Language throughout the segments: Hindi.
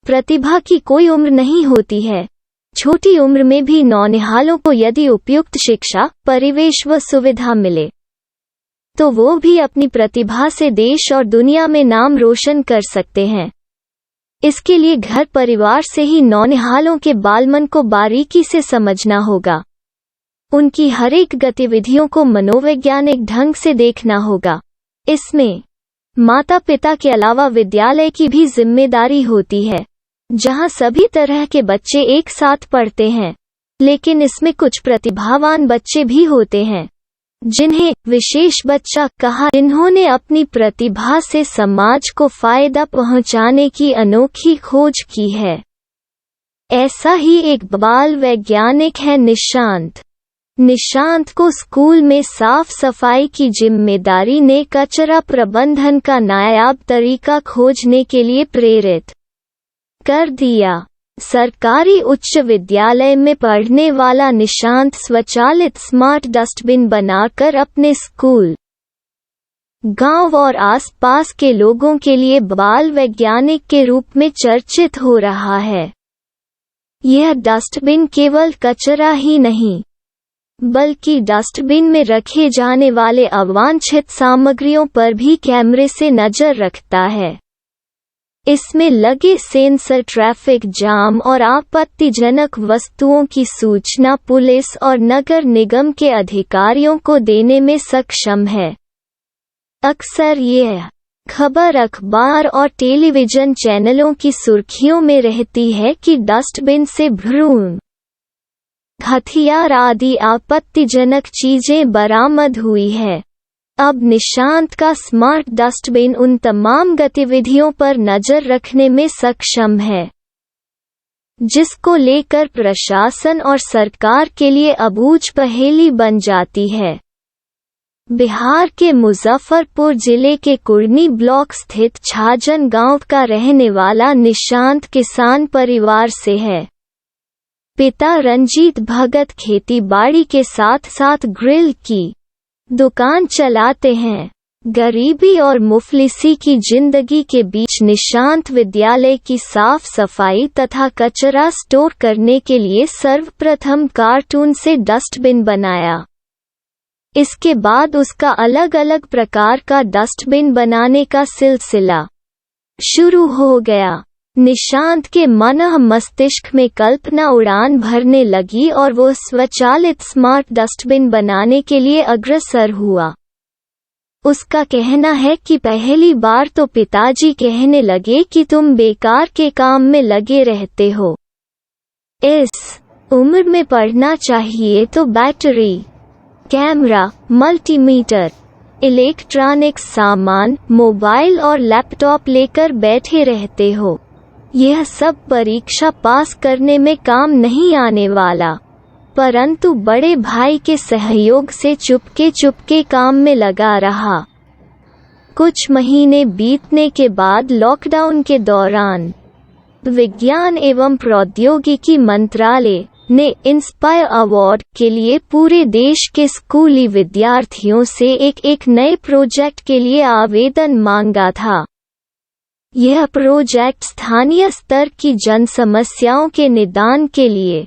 प्रतिभा की कोई उम्र नहीं होती है। छोटी उम्र में भी नौनिहालों को यदि उपयुक्त शिक्षा, परिवेश व सुविधा मिले तो वो भी अपनी प्रतिभा से देश और दुनिया में नाम रोशन कर सकते हैं। इसके लिए घर परिवार से ही नौनिहालों के बालमन को बारीकी से समझना होगा। उनकी हर एक गतिविधियों को मनोवैज्ञानिक ढंग से देखना होगा। इसमें माता पिता के अलावा विद्यालय की भी जिम्मेदारी होती है, जहां सभी तरह के बच्चे एक साथ पढ़ते हैं। लेकिन इसमें कुछ प्रतिभावान बच्चे भी होते हैं जिन्हें विशेष बच्चा कहा, जिन्होंने अपनी प्रतिभा से समाज को फायदा पहुंचाने की अनोखी खोज की है। ऐसा ही एक बाल वैज्ञानिक है निशांत। निशांत को स्कूल में साफ सफाई की जिम्मेदारी ने कचरा प्रबंधन का नायाब तरीका खोजने के लिए प्रेरित कर दिया। सरकारी उच्च विद्यालय में पढ़ने वाला निशांत स्वचालित स्मार्ट डस्टबिन बनाकर अपने स्कूल, गांव और आसपास के लोगों के लिए बाल वैज्ञानिक के रूप में चर्चित हो रहा है। यह डस्टबिन केवल कचरा ही नहीं, बल्कि डस्टबिन में रखे जाने वाले अवांछित सामग्रियों पर भी कैमरे से नजर रखता है। इसमें लगे सेंसर ट्रैफिक जाम और आपत्तिजनक वस्तुओं की सूचना पुलिस और नगर निगम के अधिकारियों को देने में सक्षम है। अक्सर यह खबर अखबार और टेलीविजन चैनलों की सुर्खियों में रहती है कि डस्टबिन से भ्रूण हथियार आदि आपत्तिजनक चीजें बरामद हुई है। अब निशांत का स्मार्ट डस्टबिन उन तमाम गतिविधियों पर नजर रखने में सक्षम है, जिसको लेकर प्रशासन और सरकार के लिए अबूझ पहेली बन जाती है। बिहार के मुजफ्फरपुर जिले के कुर्नी ब्लॉक स्थित छाजन गांव का रहने वाला निशांत किसान परिवार से है। पिता रंजीत भगत खेती बाड़ी के साथ साथ ग्रिल की दुकान चलाते हैं। गरीबी और मुफलिसी की जिंदगी के बीच निशांत विद्यालय की साफ सफाई तथा कचरा स्टोर करने के लिए सर्वप्रथम कार्टून से डस्टबिन बनाया। इसके बाद उसका अलग अलग प्रकार का डस्टबिन बनाने का सिलसिला शुरू हो गया। निशांत के मन मस्तिष्क में कल्पना उड़ान भरने लगी और वो स्वचालित स्मार्ट डस्टबिन बनाने के लिए अग्रसर हुआ। उसका कहना है कि पहली बार तो पिताजी कहने लगे कि तुम बेकार के काम में लगे रहते हो, इस उम्र में पढ़ना चाहिए तो बैटरी, कैमरा, मल्टीमीटर, इलेक्ट्रॉनिक्स सामान, मोबाइल और लैपटॉप लेकर बैठे रहते हो। यह सब परीक्षा पास करने में काम नहीं आने वाला। परंतु बड़े भाई के सहयोग से चुपके काम में लगा रहा। कुछ महीने बीतने के बाद लॉकडाउन के दौरान विज्ञान एवं प्रौद्योगिकी मंत्रालय ने इंस्पायर अवार्ड के लिए पूरे देश के स्कूली विद्यार्थियों से एक नए प्रोजेक्ट के लिए आवेदन मांगा था। यह प्रोजेक्ट स्थानीय स्तर की जन समस्याओं के निदान के लिए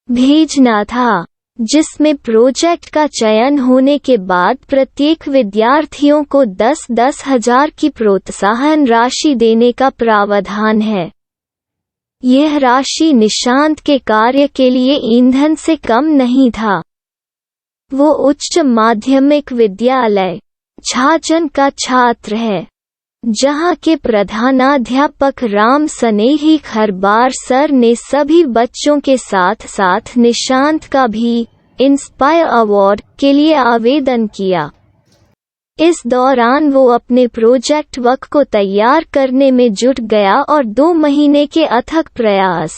भेजना था, जिसमें प्रोजेक्ट का चयन होने के बाद प्रत्येक विद्यार्थियों को 10-10 हजार की प्रोत्साहन राशि देने का प्रावधान है। यह राशि निशांत के कार्य के लिए ईंधन से कम नहीं था। वो उच्च माध्यमिक विद्यालय छाजन का छात्र है, जहां के प्रधानाध्यापक राम स्नेही खरबार सर ने सभी बच्चों के साथ साथ निशांत का भी इंस्पायर अवार्ड के लिए आवेदन किया। इस दौरान वो अपने प्रोजेक्ट वर्क को तैयार करने में जुट गया और 2 महीने के अथक प्रयास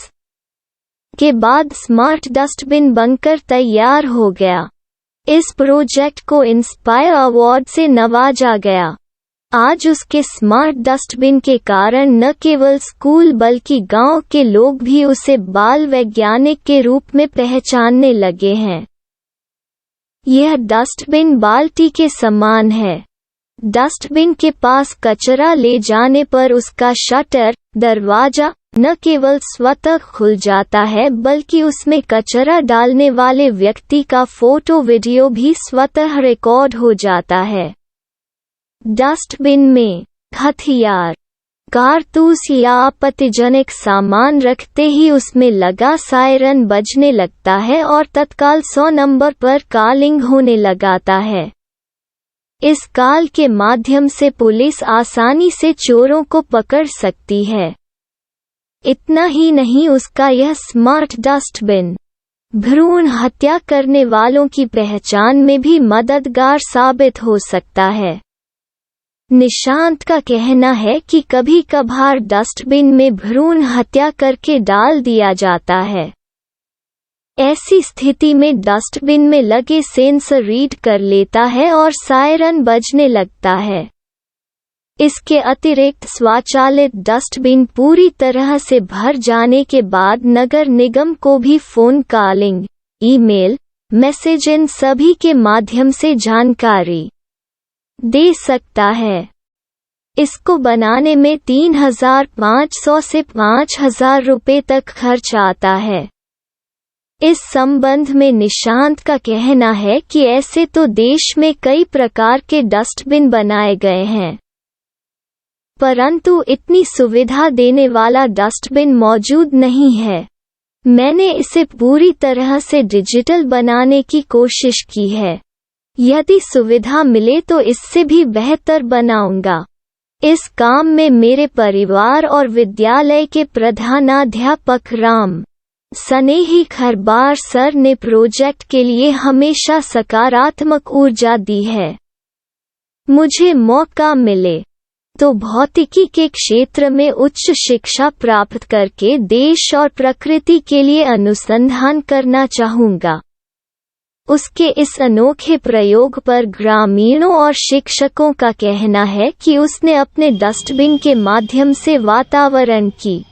के बाद स्मार्ट डस्टबिन बनकर तैयार हो गया। इस प्रोजेक्ट को इंस्पायर अवार्ड से नवाजा गया। आज उसके स्मार्ट डस्टबिन के कारण न केवल स्कूल बल्कि गांव के लोग भी उसे बाल वैज्ञानिक के रूप में पहचानने लगे हैं। यह डस्टबिन बाल्टी के समान है। डस्टबिन के पास कचरा ले जाने पर उसका शटर, दरवाजा न केवल स्वतः खुल जाता है बल्कि उसमें कचरा डालने वाले व्यक्ति का फोटो वीडियो भी स्वतः रिकॉर्ड हो जाता है। डस्टबिन में हथियार, कारतूस या आपत्तिजनक सामान रखते ही उसमें लगा सायरन बजने लगता है और तत्काल 100 नंबर पर कॉलिंग होने लगाता है। इस कॉल के माध्यम से पुलिस आसानी से चोरों को पकड़ सकती है। इतना ही नहीं, उसका यह स्मार्ट डस्टबिन भ्रूण हत्या करने वालों की पहचान में भी मददगार साबित हो सकता है। निशांत का कहना है कि कभी कभार डस्टबिन में भ्रूण हत्या करके डाल दिया जाता है। ऐसी स्थिति में डस्टबिन में लगे सेंसर रीड कर लेता है और सायरन बजने लगता है। इसके अतिरिक्त स्वचालित डस्टबिन पूरी तरह से भर जाने के बाद नगर निगम को भी फोन कॉलिंग, ईमेल, मैसेज इन सभी के माध्यम से जानकारी दे सकता है। इसको बनाने में 3,500 से 5,000 रुपये तक खर्च आता है। इस संबंध में निशांत का कहना है कि ऐसे तो देश में कई प्रकार के डस्टबिन बनाए गए हैं, परंतु इतनी सुविधा देने वाला डस्टबिन मौजूद नहीं है। मैंने इसे पूरी तरह से डिजिटल बनाने की कोशिश की है। यदि सुविधा मिले तो इससे भी बेहतर बनाऊंगा। इस काम में मेरे परिवार और विद्यालय के प्रधानाध्यापक राम स्नेही खरबार सर ने प्रोजेक्ट के लिए हमेशा सकारात्मक ऊर्जा दी है। मुझे मौका मिले तो भौतिकी के क्षेत्र में उच्च शिक्षा प्राप्त करके देश और प्रकृति के लिए अनुसंधान करना चाहूँगा। उसके इस अनोखे प्रयोग पर ग्रामीणों और शिक्षकों का कहना है कि उसने अपने डस्टबिन के माध्यम से वातावरण की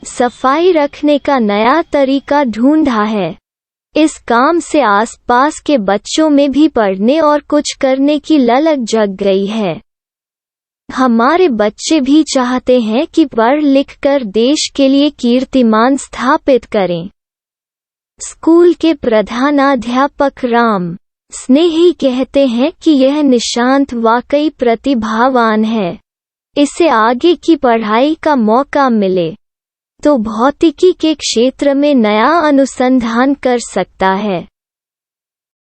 सफाई रखने का नया तरीका ढूंढा है। इस काम से आसपास के बच्चों में भी पढ़ने और कुछ करने की ललक जग गई है। हमारे बच्चे भी चाहते हैं कि पढ़ लिख कर देश के लिए कीर्तिमान स्थापित करें। स्कूल के प्रधानाध्यापक राम स्नेही कहते हैं कि यह निशांत वाकई प्रतिभावान है। इसे आगे की पढ़ाई का मौका मिले तो भौतिकी के क्षेत्र में नया अनुसंधान कर सकता है।